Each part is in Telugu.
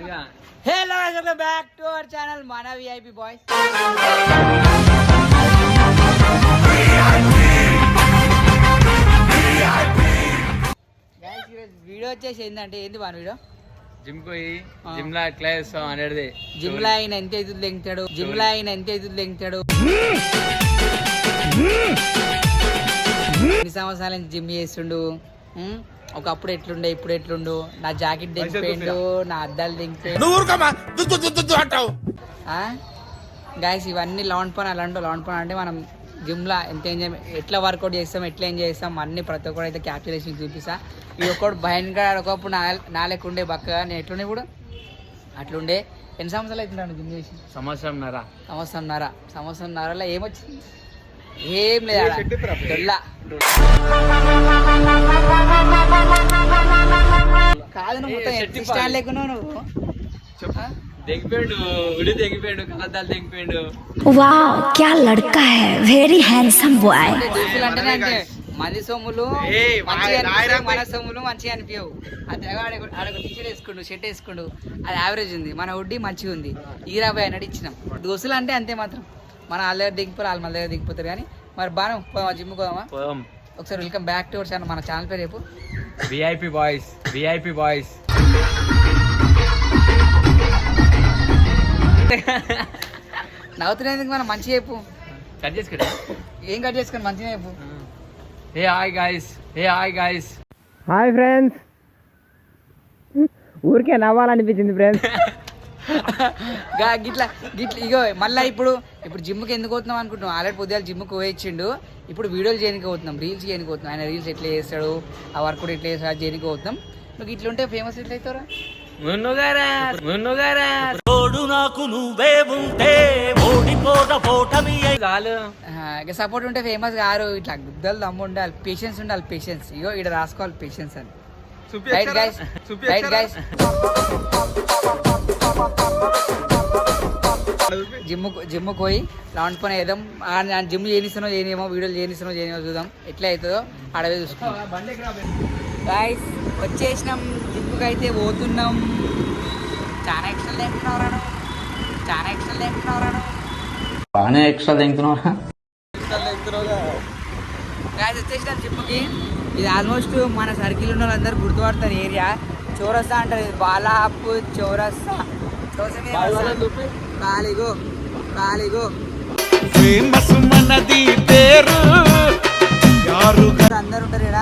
Hello guys, welcome back to our channel Mana VIP Boys. Guys, video వచ్చేసి ఏంటంటే ఏంది బాను వీడియో జిమ్ పోయి జిమ్ లా ఎట్లా చేస్తాం అనేది జిమ్ లో ఆయన ఎంత ఎదురు లెంగుతాడు ఎన్ని సంవత్సరాల నుంచి జిమ్ చేస్తుండు ఒకప్పుడు ఎట్లుండే ఇప్పుడు ఎట్లుండు నా జాకెట్ దించిపోయిండు నా అద్దాలు దించిపోయిండు గాయస్ ఇవన్నీ లాన్ పని అలాంటి లాన్ పని అంటే మనం జిమ్లో ఎంత ఎంజాయ్ ఎట్లా వర్కౌట్ చేస్తాం ఎట్లా ఎంజాయ్ చేస్తాం అన్ని ప్రతి ఒక్కరు అయితే క్యాల్కులేషన్ చూపిస్తా ఈ ఒక్కడు భయంకర ఒకప్పుడు నా లెక్క ఉండే బక్కగా నేను ఎట్లుండే ఇప్పుడు అట్లుండే ఎన్ని సంవత్సరాలు అవుతున్నాను జిమ్ చేసి సంవత్సరంన్నరలో ఏమొచ్చింది ఏం లేదా కాదు నువ్వు మొత్తం స్టాండ్ లేకున్నావు నువ్వు అంటే మది సొమ్ములు మన సొమ్ములు మంచిగా అనిపించవు అది ఆడ టీషర్ట్ వేసుకుండు షర్ట్ వేసుకుండు అది యావరేజ్ ఉంది మన వడ్డీ మంచిగా ఉంది ఈరాబాయ్ అన్నట్టు ఇచ్చినాం దోస్తులు అంటే అంతే మాత్రం మన వాళ్ళ దగ్గర దిగిపోరు వాళ్ళ మన దగ్గర దిగిపోతారు కానీ మరి బాగా జిమ్ పోదామా ఒకసారి welcome back to our channel మన ఛానల్ పేరు రేపు విఐపి బాయ్స్ నవ్వుతున్నందుకు మనం మంచిగా చెప్పు కట్ చేసుకుంటా ఏం కట్ చేసుకుని మంచిగా చెప్పు హాయ్ గైస్ హాయ్ ఫ్రెండ్స్ ఊరికే నవ్వాలనిపించింది ఫ్రెండ్స్ గిట్లా ఇగో మళ్ళీ ఇప్పుడు జిమ్కి ఎందుకు అవుతున్నాం అనుకుంటున్నాం ఆల్రెడీ పొద్దుగా జిమ్కి పోయించిండు ఇప్పుడు వీడియోలు చేయడానికి అవుతున్నాం రీల్స్ చేయడానికి అవుతున్నాం ఆయన రీల్స్ ఎట్లా చేస్తాడు ఆ వర్క్ కూడా ఎట్లా చేస్తాడు చేయడానికి అవుతున్నాం నువ్వు ఇట్లా ఉంటే ఫేమస్ ఎట్లా అవుతారా సపోర్ట్ ఉంటే ఫేమస్ కారు ఇట్లా గుద్దలు దమ్ము ఉండాలి పేషెన్స్ ఇగో ఇక్కడ రాసుకోవాలి పేషెన్స్ అని రైట్ గైస్ జిమ్కి పోయి లాంచ్ పని వేద్దాం జిమ్ చేయనిస్తానో చేయనేమో వీడియోలు చేయనిస్తానో చూద్దాం ఎట్లా అవుతుందో అడవి చూసుకుంటాం గైస్ వచ్చేసినాం జిమ్కి అయితే పోతున్నాం చాలా ఎక్స్ట్రా తింటున్నారా గైస్ వచ్చేసినాం జిమ్కి ఇది ఆల్మోస్ట్ మన సర్కిల్ ఉన్న వాళ్ళందరూ గుర్తుపడతారు ఏరియా చౌరస్తా అంటారు ఇది బాలాపు చౌరస్తా కాలిగో అందరు ఉంటారు ఇక్కడ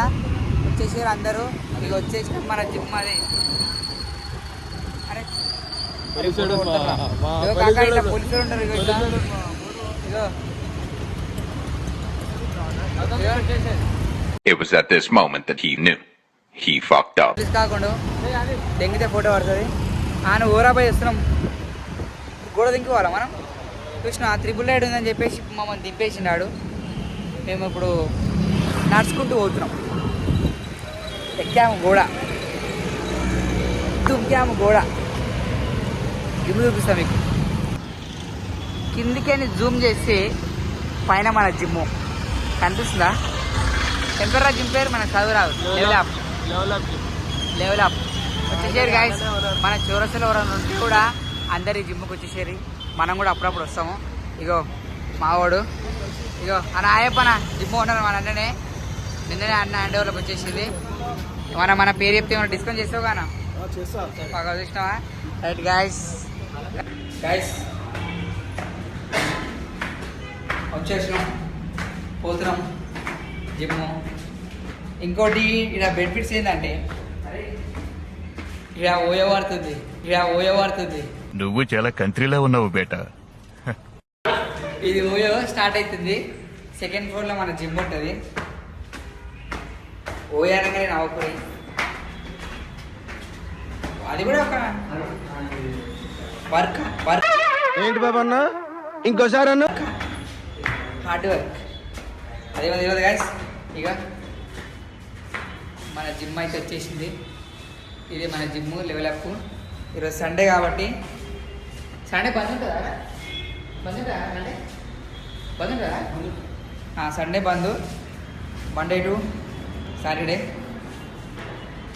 వచ్చేసారు అందరూ ఇక వచ్చేసిన మన జిమ్ అది పోలీసులు ఉంటారు ఇగో It was at this moment that he knew he fucked up. కాకుండా దెంగితే ఫోటో పడుతుంది ఆయన ఓరాబాయ్ వస్తున్నాం గోడ దింకోవాలా మనం చూసిన 888 ఉందని చెప్పేసి మమ్మల్ని దింపేసినాడు మేము ఇప్పుడు నడుచుకుంటూ పోతున్నాం ఎక్కాము గోడ దుంకాము గోడ జిమ్ చూపిస్తాం మీకు కిందికని జూమ్ చేసి పైన మన జిమ్ కనిపిస్తుందా టెంపరీ జిమ్ పేరు మన చదువురాదు లెవెల్ అప్ వచ్చేసారు గాయస్ మన చౌరస్తాలో ఎవరైనా ఉంటే కూడా అందరు ఈ జిమ్కి వచ్చేసారు మనం కూడా అప్పుడప్పుడు వస్తాము ఇగో మావాడు ఇగో అన్న ఆయప్పన జిమ్ ఉన్నారు మన అన్ననే నిన్ననే అన్న హ్యాండ్ ఓవర్లోకి వచ్చేసింది మన పేరు చెప్తే ఏమైనా డిస్కౌంట్ చేస్తావు కానా బాగా చూసినావా రైట్ గాయస్ వచ్చేసినాం పోతున్నాం జిమ్ ఇంకోటి ఇక్కడ బెనిఫిట్స్ ఏంటంటే ఇక్కడ ఓయో వాడుతుంది నువ్వు చాలా కంట్రీలో ఉన్నావు బేటా ఇది ఓయో స్టార్ట్ అవుతుంది సెకండ్ ఫ్లోర్లో మన జిమ్ ఉంటుంది ఓయో అనగానే నవ్వుకుని అది కూడా ఒక వర్క్ ఏంటి బాబా అన్న ఇంకోసారి అన్న హార్డ్ వర్క్ అదే తెలియదు గాయస్ ఇక మన జిమ్ అయితే వచ్చేసింది ఇది మన జిమ్ లెవెల్ అప్ ఈరోజు సండే కాబట్టి సండే బంద్ ఉంటుందా Sunday bandh Monday to Saturday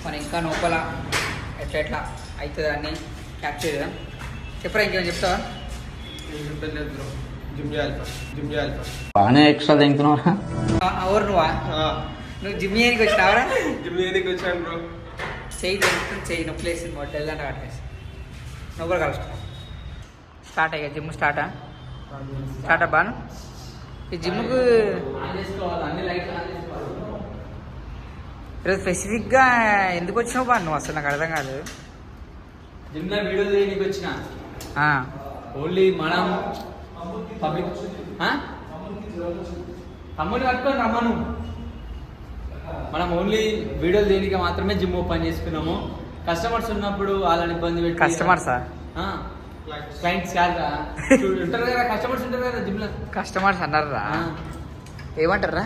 మన ఇంకా లోపల ఎట్లా అవుతుంది అని క్యాప్చర్ చేద్దాం. చెప్పరా ఇంకేమైనా చెప్తావా? జిమ్ చేయాలి జిమ్ చేయాలి బాగానే ఎక్స్ట్రా తింటున్నారా? ఎవరు నువ్వా? నువ్వు జిమ్ చేయడానికి వచ్చినావరా? జిమ్ చేయడానికి వచ్చాను బ్రో. చెయ్యి తింటుంది, చెయ్యి నొప్పి వేసింది మొట్టెల్ అంటే కట్టేసి నువ్వు కూడా కలుసుకో. స్టార్ట్ అయ్యా జిమ్ స్టార్టా? స్టార్ట్ అబ్బాను ఈ జిమ్కు ఈరోజు స్పెసిఫిక్గా ఎందుకు వచ్చినావు బా నువ్వు? అసలు నాకు అర్థం కాదు. జిమ్ లో వీడియో చేయడానికి వచ్చిన ఓన్లీ మనం పబ్లిక్ తమ్ముడు కట్టుకొని రమ్మను. మనం ఓన్లీ వీడియోలు దేనికి మాత్రమే జిమ్ ఓపెన్ చేసుకున్నాము. కస్టమర్స్ ఉన్నప్పుడు వాళ్ళని ఇబ్బంది పెట్టి కస్టమర్సా? క్లయింట్స్ కాదురా, ఉంటారు కదా కస్టమర్స్ ఉంటారు కదా జిమ్ లో. కస్టమర్స్ అన్నారా? ఏమంటారా?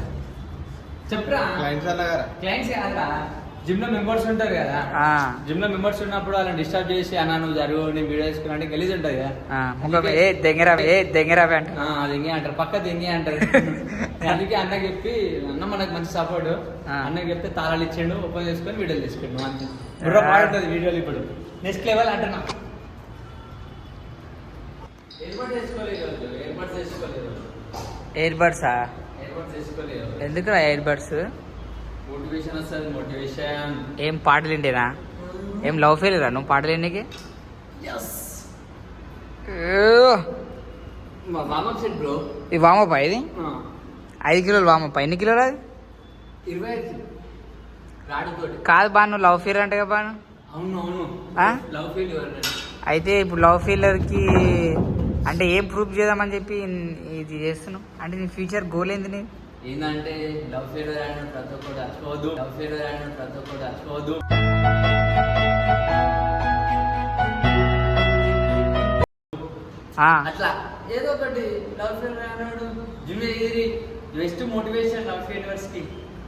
చెప్పరా? క్లయింట్స్ అన్నగారా? క్లయింట్స్ కాదురా, జిమ్ లో మెంబర్స్ ఉంటారు కదా. జిమ్ లో మెంబర్స్ ఉన్నప్పుడు వాళ్ళని డిస్టర్బ్ చేసి అన్న నువ్వు జరుగు నేను వీడియో చేసుకున్నా అంటే గలీజ్ ఉంటుంది కదా. ఏ దెంగరావే అంట. అది ఎంగే అంటారు, పక్క ఎంగే అంటారు. అందుకే అన్నకి చెప్పి అన్న మనకు మంచి సపోర్ట్ అన్నకి చెప్తే తాళాలు ఇచ్చాడు, ఓపెన్ చేసుకొని వీడియోలు తీసుకున్నాం అంతే. బుర్ర పాడుతుంది వీడియోలు. ఇప్పుడు నెక్స్ట్ లెవెల్ అంటున్నా. ఎయిర్ బడ్సా? వేసుకోలేదు. ఎందుకురా ఎయిర్ బడ్స్? మోటివేషన్ వస్తుంది, మోటివేషన్. ఏం పాటలు వింటేనా? ఏం లవ్ ఫెయిల్రా నువ్వు పాటలు వినకి? Warm up set bro. ఇది వామప్పా? ఇది 5 కిలోలు వామప్పా? ఎన్ని కిలోలు అది? 25 రాడుతోటి. కాదు బా, నువ్వు లవ్ ఫెయిల్ అంటే కదా బాను. అవును అవును, లవ్ ఫెయిల్. అయితే ఇప్పుడు లవ్ ఫెయిలర్కి అంటే ఏం ప్రూఫ్ చేద్దామని చెప్పి ఇది చేస్తున్నావు? అంటే నీ ఫ్యూచర్ గోల్ ఏంది? నీ ఏంటంటే లవ్ ఫెయిలర్ అయిన ప్రతి ఒక్కరు చచ్చిపోవద్దు, లవ్ ఫెయిలర్ అయిన ప్రతి ఒక్కరు చచ్చిపోవద్దు. అట్లా ఏదో ఒకటి లవ్ ఫెయిలర్ అయినాడు జిమ్ ఎగిరి బెస్ట్ మోటివేషన్ లవ్ ఫెయిలర్స్ కి.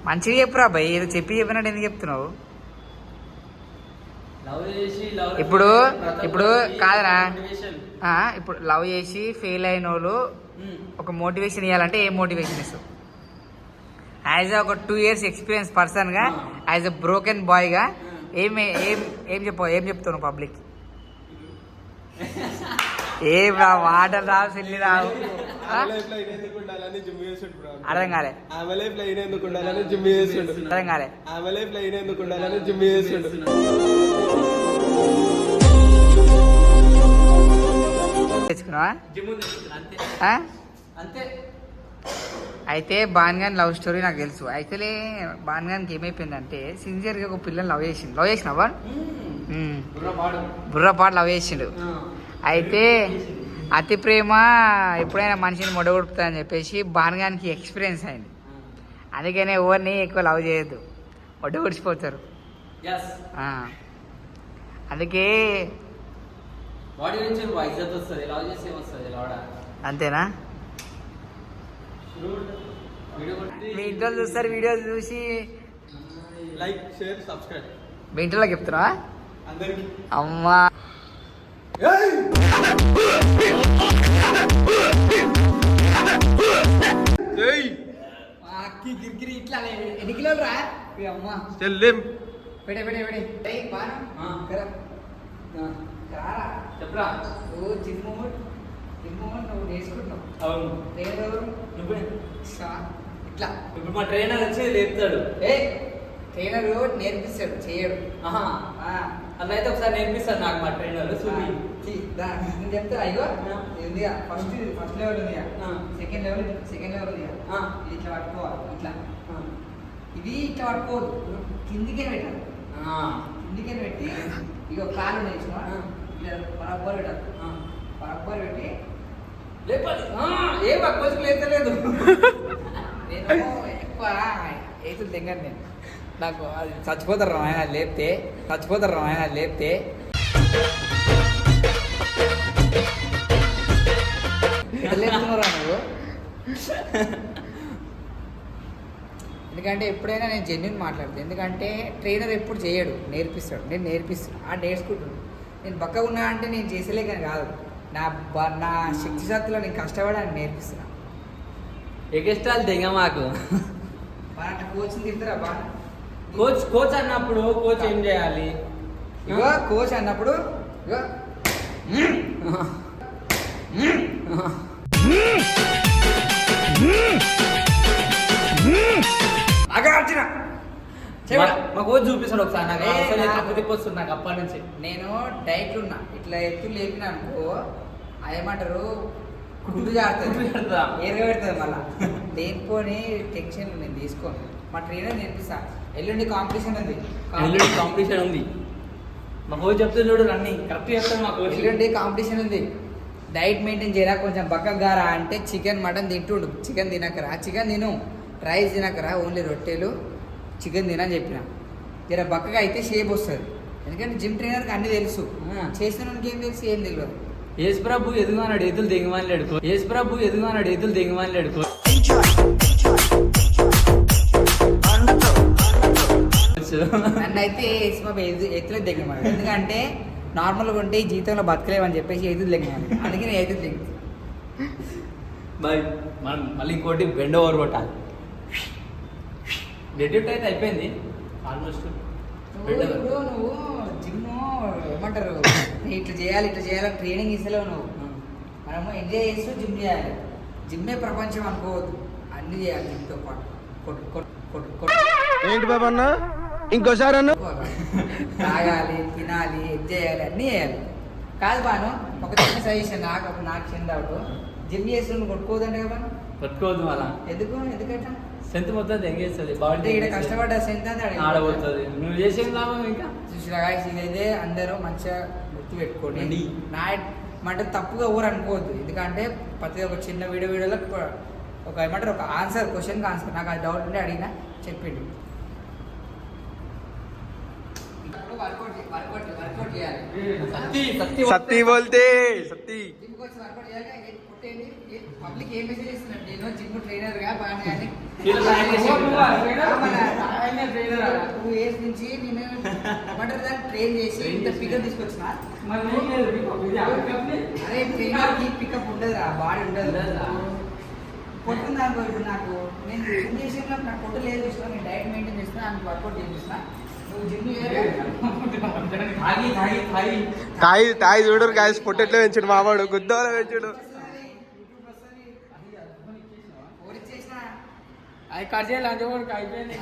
మంచిగా చెప్పురా భయ్, ఏదో చెప్పినట్టు ఎందుకు చెప్తున్నావు? లవ్ చేసి లవ్ ఇప్పుడు కాదరా, ఇప్పుడు లవ్ చేసి ఫెయిల్ అయిన వాళ్ళు ఒక మోటివేషన్ ఇవ్వాలంటే ఏం మోటివేషన్ ఇస్తావు? యాజ్ ఒక 2 years ఎక్స్పీరియన్స్ పర్సన్గా, యాజ్ అ బ్రోకెన్ బాయ్గా ఏం చెప్తావు పబ్లిక్? ఏం రా మాటలు రావు, చెల్లి రావు. అర్థం కాలే. అర్థం కాలే. తెచ్చుకున్నావా? అంతే. అయితే బాన్గాన్ లవ్ స్టోరీ నాకు తెలుసు. యాక్చువల్లీ బాన్గాన్కి ఏమైపోయిందంటే సిన్సియర్గా ఒక పిల్లని లవ్ చేసినావా? బుర్రపాటు లవ్ చేసిండు. అయితే అతి ప్రేమ ఎప్పుడైనా మనిషిని మొడగొడుతుంది అని చెప్పేసి బాన్గాన్కి ఎక్స్పీరియన్స్ అయింది. అందుకనే ఎవరిని ఎక్కువ లవ్ చేయొద్దు, మొడగొడిచిపోతారు. అందుకే అంతేనా? మీ ఇంట్లో చూస్తారు, వీడియోస్ చూసి లైక్ షేర్ సబ్స్క్రైబ్. మీ ఇంట్లోకి చెప్తున్నావా? అమ్మా గిరిగిరి ఇట్లా ఎన్ని కిలోలు రా అమ్మా? చెప్పరా? నువ్వు నేర్చుకుంటున్నావు. అవును. ఇట్లా ఇప్పుడు మా ట్రైనర్ వచ్చి లేపుతాడు. ట్రైనర్ నేర్పిస్తాడు, చేయడు. అట్లా అయితే ఒకసారి నేర్పిస్తాడు నాకు మా ట్రైనర్. నేను చెప్తా. అయ్యో ఉందిగా, ఫస్ట్ లెవెల్ ఉంది, సెకండ్ లెవెల్ ఉంది. ఇది ఇట్లా పట్టుకోవాలి, ఇట్లా ఇది ఇట్లా పట్టుకోవద్దు, కిందికే పెట్టాలి. కిందికే పెట్టి ఇక కాలు నేర్చుకో, ఇట్లా బరాబర్ పెట్టాలి. బరాబర్ పెట్టి లేపాలి. ఏం అక్కోసి లేతలేదు. నేను ఎక్కువ ఏతులు తెంగను నేను. నాకు అది చచ్చిపోతారు ఆయన లేపితే, లేపుతున్నారా నువ్వు? ఎందుకంటే ఎప్పుడైనా నేను జెన్యున్ మాట్లాడతాను. ఎందుకంటే ట్రైనర్ ఎప్పుడు చేయడు, నేర్పిస్తాడు. నేను నేర్పిస్తాను, నేర్చుకుంటాను. నేను బక్కగా ఉన్నా అంటే నేను చేసేలేకని కాదు, నా శక్తి శక్తిలో నేను కష్టపడి ఆయన నేర్పిస్తున్నా. ఎగస్ట్రాలు తెగ మాకు. అట్లా కోచ్ని తిడతారా బా? కోచ్ అన్నప్పుడు కోచ్ ఏం చేయాలి? కోచ్ అన్నప్పుడు నాగార్జున మా కోచ్ చూపిస్తాడు ఒకసారి నాకు ఏ, అసలు నాకు- తప్పు తిప్పొస్తుంది నాకు అప్పటి నుంచి. నేను డైట్ ఉన్నా ఇట్లా ఎత్తులు లేపినా అనుకో ఏమంటారు కుళ్ళు జారుతుంది కుళ్ళు జారుతుందా? ఏరుగా పెడుతుంది మళ్ళా దేనిపోని టెన్షన్ నేను తీసుకోను మా ట్రైనర్ నేర్పిస్తా ఎల్లుండి కాంపిటీషన్ ఉంది ఎల్లుండి కాంపిటీషన్ ఉంది. మా కోచ్ చెప్తే చూడు రన్నింగ్ కరెక్ట్ చెప్తాడు మా కోచ్. ఎల్లుండి కాంపిటీషన్ ఉంది డైట్ మెయింటైన్ చేయరా కొంచెం బక్కగారా అంటే చికెన్ మటన్ తింటుండు చికెన్ తినకరా చికెన్ తిను రైస్ తినకరా ఓన్లీ రొట్టెలు చికెన్ తినని చెప్పిన జర బక్కగా అయితే షేప్ వస్తుంది ఎందుకంటే జిమ్ ట్రైనర్కి అన్నీ తెలుసు చేసిన ఏం తెలుసు ఏం తెలియదు యేసు ప్రభు ఎదుగున్నాడు ఎదులు దిగమని లేడుకో. యేసు ప్రభు ఎదుగున్నాడు ఎదులు దిగమని లేడుకో. నన్ను అయితే బాబు ఎత్తులో దిగమాట ఎందుకంటే నార్మల్గా ఉంటే ఈ జీవితంలో బతకలేమని చెప్పేసి ఎదురు దిగమాట అందుకే నేను ఎదురు దిగు బాయ్ మనం మళ్ళీ ఇంకోటి బెండ్ ఓవర్ కొట్టాలి. డెడ్యూట్ అయితే అయిపోయింది ఆల్మోస్ట్. ఇప్పుడు నువ్వు జిమ్ ఏమంటారు ఇట్లా చేయాలి ట్రైనింగ్ ఇస్తలేవు నువ్వు మనము ఎంజాయ్ చేస్తూ జిమ్ చేయాలి జిమ్మే ప్రపంచం అనుకోవద్దు అన్ని చేయాలి జిమ్తో పాటు కొట్టు కొట్టు కొట్టు కొట్టు ఏంటి బాబా అన్న ఇంకోసారి అన్న తాగాలి తినాలి ఎంజాయ్ చేయాలి అన్నీ చేయాలి కాదు బాను ఒక చిన్న సజెషన్ నాకు చిన్న డౌట్ జిమ్ చేసి నువ్వు కొట్టుకోవద్దంటే కదా పట్టుకోవద్దు అలా ఎందుకంటే స్ట్రెంత్ మొత్తం ఎంగేస్తుంది అంటే బాడీ ఇక్కడ కష్టపడ్డ సెంత ఆడబోతుంది. నువ్వు చేసేం లాభం ఇంకా చూసినా ఇదైతే అందరూ మంచిగా గుర్తు పెట్టుకోండి అండి. నా అంటే తప్పుగా ఊరు అనుకోవద్దు ఎందుకంటే ప్రతి ఒక్క చిన్న వీడియోలో ఒక ఏమంటారు ఒక ఆన్సర్ క్వశ్చన్కి ఆన్సర్ నాకు అది డౌట్ ఉంటే అడిగినా చెప్పిండు వర్కౌట్ చేయాలి సత్తి బోల్తే సత్తి జిమ్కి వచ్చి వర్కౌట్ చేయాలి పుట్టేంది పబ్లిక్ ఏం మెసేజ్ ఇస్తున్నాడు నేను జిమ్ ట్రైనర్ గా బాగా కానీ టూ ఇయర్స్ నుంచి నేను ఏమంటారు దాన్ని ట్రైన్ చేసి ఇంత పికప్ తీసుకొచ్చిన అరే ట్రైనర్ కి పికప్ ఉండదు బాడీ ఉండదు పొట్టుంది అనుకో ఇప్పుడు నాకు నేను జిమ్ చేసిన నాకు పొట్టు లేదు ఇష్టం నేను డైట్ మెయింటైన్ చేస్తున్నా నాకు వర్కౌట్ చేపిస్తున్నా నువ్వు జిమ్ తాయి చూడరు గాయస్ పొట్టెట్లో పెంచుడు మావాడు గుద్దోలో పెంచుడు అది కట్ చేయాలి అది కూడా అయిపోయింది.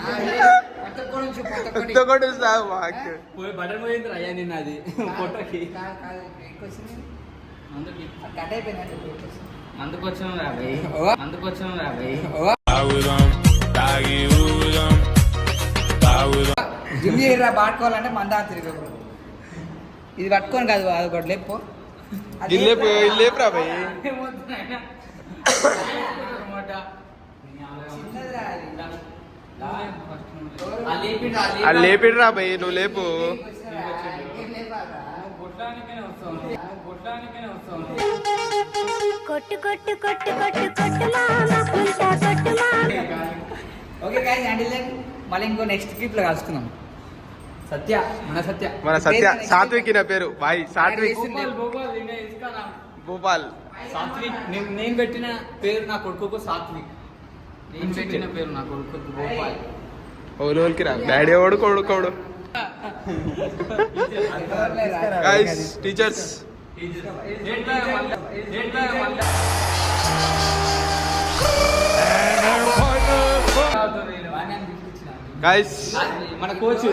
కొత్త కూడా సాగు మాకు పోయి బటన్ పోయింది అయ్యా నిన్న అది పొట్టకి అందుకు కట్ అయిపోయింది అందుకొచ్చాం రాబోయ్ అందుకొచ్చాం రాబోయ్ జిమ్ చేయరా పట్టుకోవాలంటే మందా తిరిగి ఇది పట్టుకొని కాదు అది ఒకటి లేపు లేపురా భయ్ అది లేపిడ్రా భయ్ నువ్వు లేపు కొట్టు కొట్టు కొట్టు కొట్టు కొట్టు మామ పుల్టా కొట్టు మామ ఓకే గాయ్స్ హ్యాండిల్ మళ్ళీ ఇంకో నెక్స్ట్ క్లిప్ లో కలుసుకుందాం సత్య మన సత్య సాత్విక్ నా పేరు బాయ్ సాత్విక్ భూపాల్ సాత్విక్ నేను పెట్టిన పేరు నా కొడుకు సాత్విక్ నేను పెట్టిన పేరు నా కొడుకు గోపాల్ ఓలోల్కి రా డాడీ ఎవడు కొడుకోడు గైస్ టీచర్స్ గైస్ మన కోచ్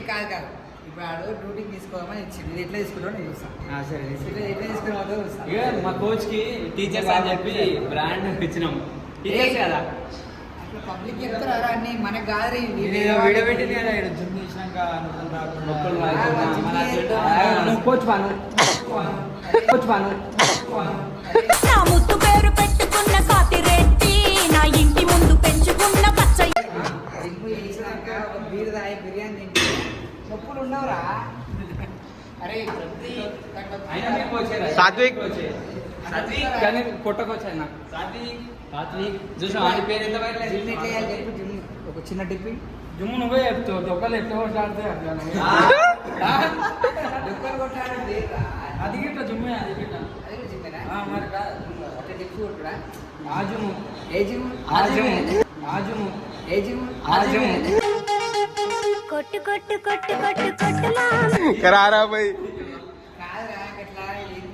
కాదు కాదు ఇప్పుడు ఆడు డ్యూటీకి తీసుకోమని ఇచ్చింది ఇది ఎట్లా తీసుకుంటావు నేను చూస్తాను సరే ఎట్లా తీసుకున్నావు చూస్తాను ఇక మా కోచ్ కి టీచర్స్ అని చెప్పి బ్రాండ్ ఇచ్చినాం టీచర్స్ కదా అట్లా పబ్లిక్ చెప్తారా అన్ని మనకు కాదు వీడియో పెట్టింది కదా ఇక్కడ జిమ్ చేసినాక కోచ్ పాను కోచ్ పాను నా ముద్దు పేరు పెట్టుకున్న కాతిరెడ్డి నా ఇంటి ముందు పెంచుకున్న పచ్చ జిమ్ చేసినాక ఒక బీరు తాగి బిర్యానీ తింటే నొప్పులు ఉండవురా అరే ప్రతి అయినా మీకు వచ్చేదా సాత్విక్ సాత్విక్ కానీ కొట్టకొచ్చాను నాకు సాత్విక్ చూసాం ఆడి పేరు ఎంత జిమ్ ఎట్లా చేయాలి చెప్పు జిమ్ ఒక చిన్న టిప్పి జిమ్ నువ్వే చెప్తావు దొక్కలు ఎట్లా కొట్టాడితే దుఃఖం కొట్టాడంటే అది గిట్ట జిమ్మే అది గిట్ట అది కూడా జిమ్మేనా మరి కాదు అట్లా టిప్స్ కొట్టుడా ఆ జిమ్ ఏ జిమ్ ఆ జిమ్ ఆ జిమ్ ఏ జిమ్ ఆ జిమ్ కొట్టు కొట్టు కొట్టు కొట్టు కొట్టు మామ కరారా భయ్ కాదురా అట్లా ఏం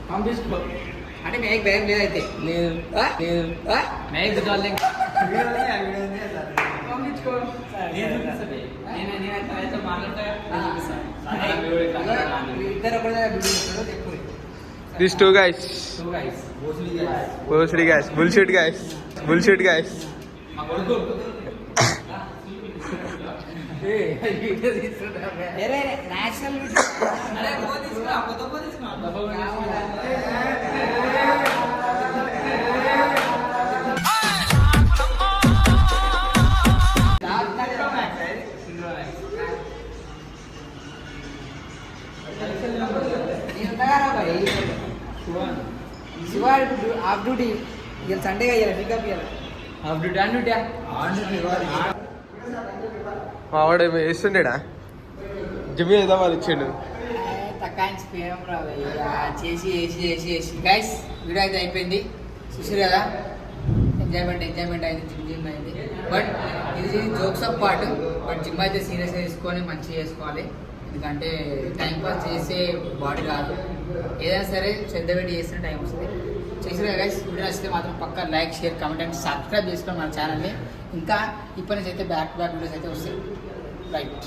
పంపించుకో అంటే మేక్ భయం లేదైతే లేదు లేదు మేక్ డార్లింగ్ పంపించుకో నేను మాట్లాడతా ఇద్దరు ఒకటే ఎక్కువ దిస్ టూ గైస్ పోస్డి guys bullshit guys bullshit guys మా కొడుకు నేషనల్ శివ ఆఫ్ డ్యూటీ ఇవాళ సండేగా ఇవ్వాలి పికప్ ఇవ్వాలి హాఫ్ డ్యూటీ ఆన్ డ్యూటీ మావాడు ఏమో వేస్తుండేడా జిమ్ వేద్దామని ఇచ్చిండు తక్కువ చేసి గైస్ వీడియో అయితే అయిపోయింది చూసారు కదా ఎంజాయ్మెంట్ అయింది జిమ్ అయింది బట్ ఇది jokes of part but gym అయితే సీరియస్గా తీసుకొని మంచిగా చేసుకోవాలి ఎందుకంటే టైం పాస్ చేసే బాడీ కాదు ఏదైనా సరే శ్రద్ధ పెట్టి చేసిన టైం వస్తుంది చేసారు గైస్ వీడియో నచ్చితే మాత్రం పక్కా like share comment and subscribe చేసుకోండి మన ఛానల్ని ఇంకా ఇప్పటి నుంచి అయితే బ్యాక్ టు బ్యాక్ వీడియోస్ అయితే వస్తాయి రైట్